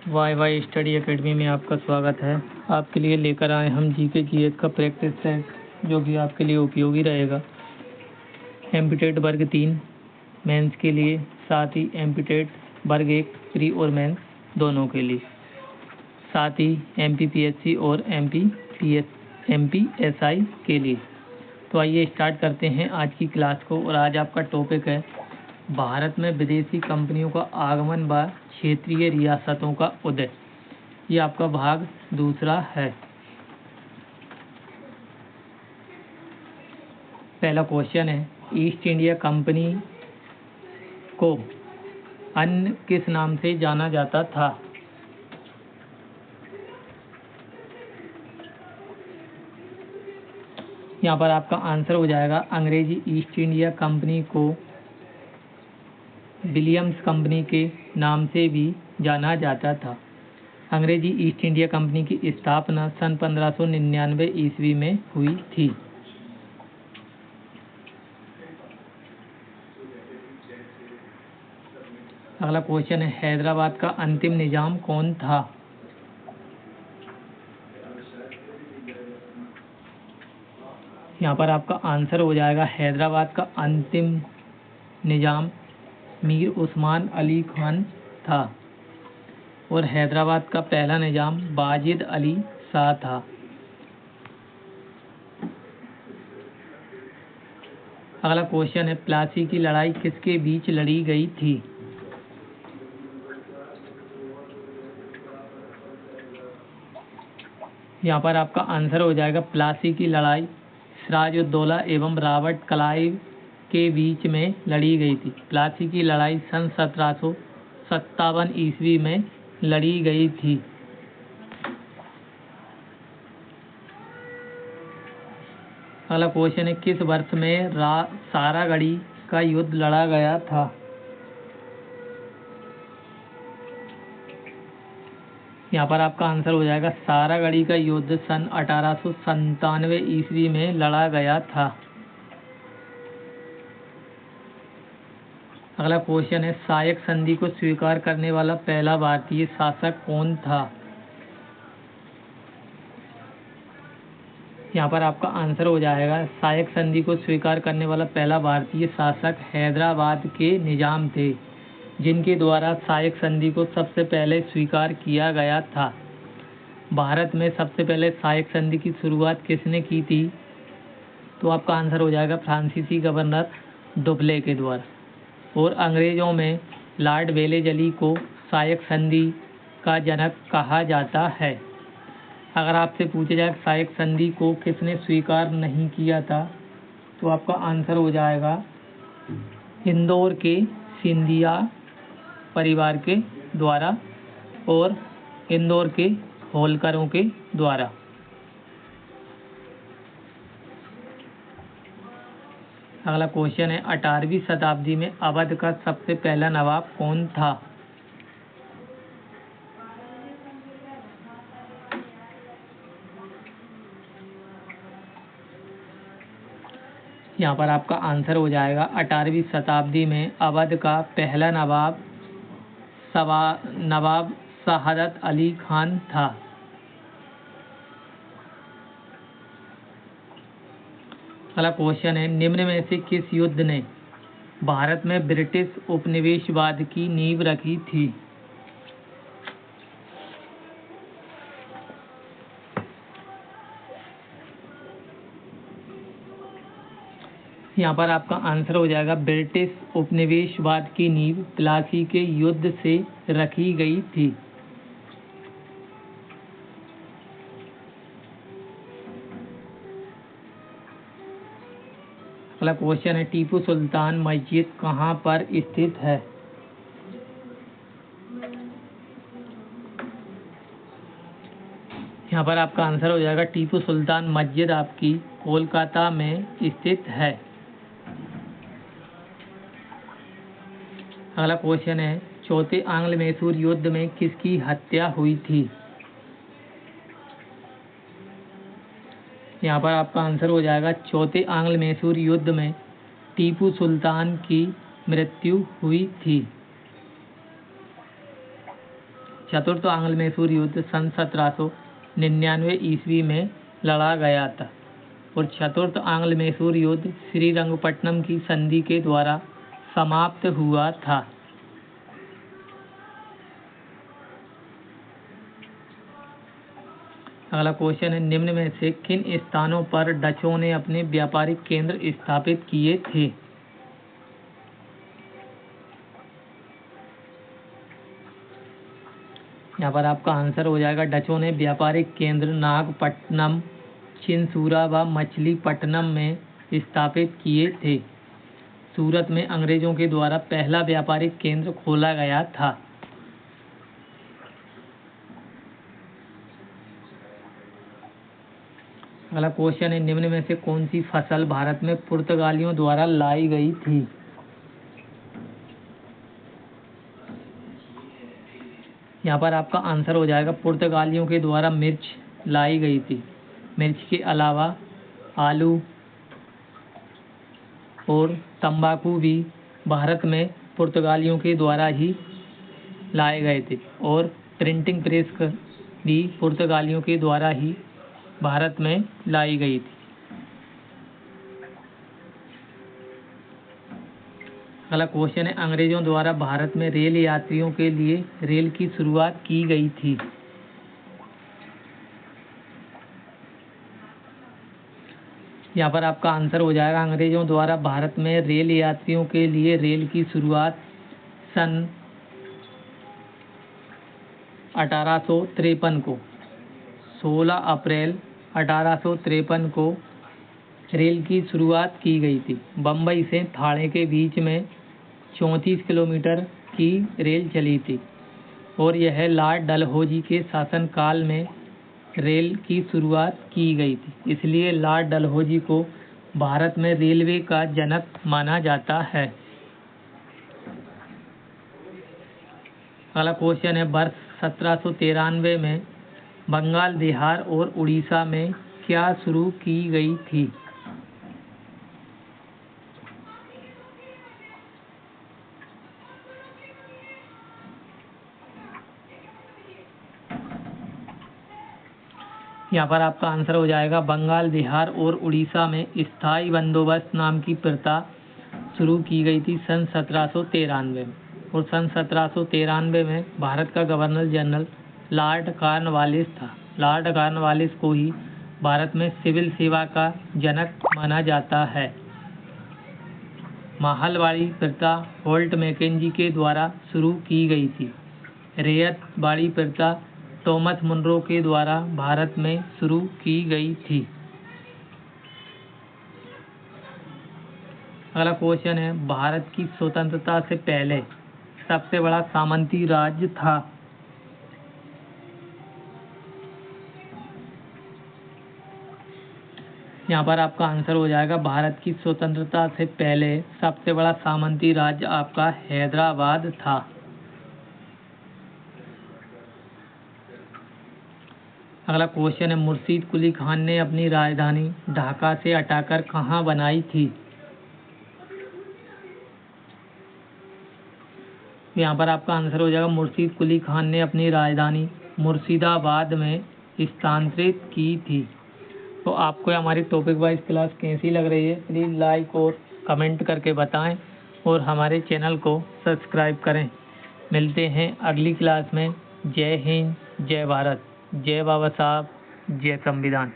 Y Y study academy में आपका स्वागत है। आपके लिए लेकर आए हम जीके जीएस का प्रैक्टिस सेट जो कि आपके लिए उपयोगी रहेगा। एमपीटेट वर्ग 3 मेंस के लिए, साथ ही एमपीटेट वर्ग 1 प्री और मेंस दोनों के लिए, साथ ही एमपीपीएससी और एमपीएसआई के लिए। तो आइए स्टार्ट करते हैं आज की क्लास को। और आज आपका टॉपिक है भारत में विदेशी कंपनियों का आगमन व क्षेत्रीय रियासतों का उदय। ये आपका भाग दूसरा है। पहला क्वेश्चन है, ईस्ट इंडिया कंपनी को अन्य किस नाम से जाना जाता था? यहाँ पर आपका आंसर हो जाएगा अंग्रेजी ईस्ट इंडिया कंपनी को विलियम्स कंपनी के नाम से भी जाना जाता था। अंग्रेजी ईस्ट इंडिया कंपनी की स्थापना सन 1599 ईस्वी में हुई थी। अगला क्वेश्चन है, हैदराबाद का अंतिम निजाम कौन था? यहाँ पर आपका आंसर हो जाएगा हैदराबाद का अंतिम निजाम मीर उस्मान अली खान था और हैदराबाद का पहला निजाम वाजिद अली शाह था। अगला क्वेश्चन है, प्लासी की लड़ाई किसके बीच लड़ी गई थी? यहाँ पर आपका आंसर हो जाएगा प्लासी की लड़ाई सिराजुद्दौला एवं रॉबर्ट क्लाइव के बीच में लड़ी गई थी। प्लासी की लड़ाई सन 1757 ईस्वी में लड़ी गई थी। अगला क्वेश्चन है, किस वर्ष में सारागढ़ी का युद्ध लड़ा गया था? यहाँ पर आपका आंसर हो जाएगा सारागढ़ी का युद्ध सन 1897 ईस्वी में लड़ा गया था। अगला क्वेश्चन है, सायक संधि को स्वीकार करने वाला पहला भारतीय शासक कौन था? यहाँ पर आपका आंसर हो जाएगा सायक संधि को स्वीकार करने वाला पहला भारतीय शासक हैदराबाद के निजाम थे, जिनके द्वारा सायक संधि को सबसे पहले स्वीकार किया गया था। भारत में सबसे पहले सायक संधि की शुरुआत किसने की थी? तो आपका आंसर हो जाएगा फ्रांसीसी गवर्नर डुप्ले के द्वारा। और अंग्रेजों में लॉर्ड वेलेजली को सायक संधि का जनक कहा जाता है। अगर आपसे पूछा जाए सायक संधि को किसने स्वीकार नहीं किया था, तो आपका आंसर हो जाएगा इंदौर के सिंधिया परिवार के द्वारा और इंदौर के होलकरों के द्वारा। अगला क्वेश्चन है, 18वीं शताब्दी में अवध का सबसे पहला नवाब कौन था? यहाँ पर आपका आंसर हो जाएगा 18वीं शताब्दी में अवध का पहला नवाब शहादत अली खान था। अगला क्वेश्चन है, निम्न में से किस युद्ध ने भारत में ब्रिटिश उपनिवेशवाद की नींव रखी थी? यहाँ पर आपका आंसर हो जाएगा ब्रिटिश उपनिवेशवाद की नींव प्लासी के युद्ध से रखी गई थी। अगला क्वेश्चन है, टीपू सुल्तान मस्जिद कहाँ पर स्थित है? यहाँ पर आपका आंसर हो जाएगा टीपू सुल्तान मस्जिद आपकी कोलकाता में स्थित है। अगला क्वेश्चन है, चौथे आंग्ल मैसूर युद्ध में किसकी हत्या हुई थी? यहाँ पर आपका आंसर हो जाएगा चौथे आंग्ल मैसूर युद्ध में टीपू सुल्तान की मृत्यु हुई थी। चतुर्थ आंग्ल मैसूर युद्ध सन 1799 ईस्वी में लड़ा गया था और चतुर्थ आंग्ल मैसूर युद्ध श्रीरंगपट्टनम की संधि के द्वारा समाप्त हुआ था। अगला क्वेश्चन है, निम्न में से किन स्थानों पर डचों ने अपने व्यापारिक केंद्र स्थापित किए थे? यहाँ पर आपका आंसर हो जाएगा, डचों ने व्यापारिक केंद्र नागपट्टनम, चिनसूरा व मछलीपट्टनम में स्थापित किए थे। सूरत में अंग्रेजों के द्वारा पहला व्यापारिक केंद्र खोला गया था। अगला क्वेश्चन है, निम्न में से कौन सी फसल भारत में पुर्तगालियों द्वारा लाई गई थी? यहाँ पर आपका आंसर हो जाएगा, पुर्तगालियों के द्वारा मिर्च लाई गई थी। मिर्च के अलावा आलू और तंबाकू भी भारत में पुर्तगालियों के द्वारा ही लाए गए थे और प्रिंटिंग प्रेस भी पुर्तगालियों के द्वारा ही भारत में लाई गई थी। अगला क्वेश्चन है, अंग्रेजों द्वारा भारत में रेल यात्रियों के लिए रेल की शुरुआत की गई थी। यहाँ पर आपका आंसर हो जाएगा, अंग्रेजों द्वारा भारत में रेल यात्रियों के लिए रेल की शुरुआत सन 1853 को 16 अप्रैल 1853 को रेल की शुरुआत की गई थी। बम्बई से ठाणे के बीच में 34 किलोमीटर की रेल चली थी और यह लॉर्ड डलहौजी के शासनकाल में रेल की शुरुआत की गई थी। इसलिए लॉर्ड डलहौजी को भारत में रेलवे का जनक माना जाता है। अगला क्वेश्चन है, वर्ष 1793 में बंगाल, बिहार और उड़ीसा में क्या शुरू की गई थी? यहाँ पर आपका आंसर हो जाएगा, बंगाल, बिहार और उड़ीसा में स्थायी बंदोबस्त नाम की प्रथा शुरू की गई थी सन 1793 में और सन 1793 में भारत का गवर्नर जनरल लॉर्ड कॉर्नवालिस था। लॉर्ड कॉर्नवालिस को ही भारत में सिविल सेवा का जनक माना जाता है। महलवाड़ी प्रथा होल्ट मैकेंजी के द्वारा शुरू की गई थी। रैयतवाड़ी प्रथा थॉमस मुनरो के द्वारा भारत में शुरू की गई थी। अगला क्वेश्चन है, भारत की स्वतंत्रता से पहले सबसे बड़ा सामंती राज्य था। यहाँ पर आपका आंसर हो जाएगा, भारत की स्वतंत्रता से पहले सबसे बड़ा सामंती राज्य आपका हैदराबाद था। अगला क्वेश्चन है, मुर्शीद कुली खान ने अपनी राजधानी ढाका से हटाकर कहाँ बनाई थी? यहाँ पर आपका आंसर हो जाएगा, मुर्शीद कुली खान ने अपनी राजधानी मुर्शिदाबाद में स्थानांतरित की थी। तो आपको हमारी टॉपिक वाइज क्लास कैसी लग रही है, प्लीज़ लाइक और कमेंट करके बताएं और हमारे चैनल को सब्सक्राइब करें। मिलते हैं अगली क्लास में। जय हिंद, जय भारत, जय बाबा साहब, जय संविधान।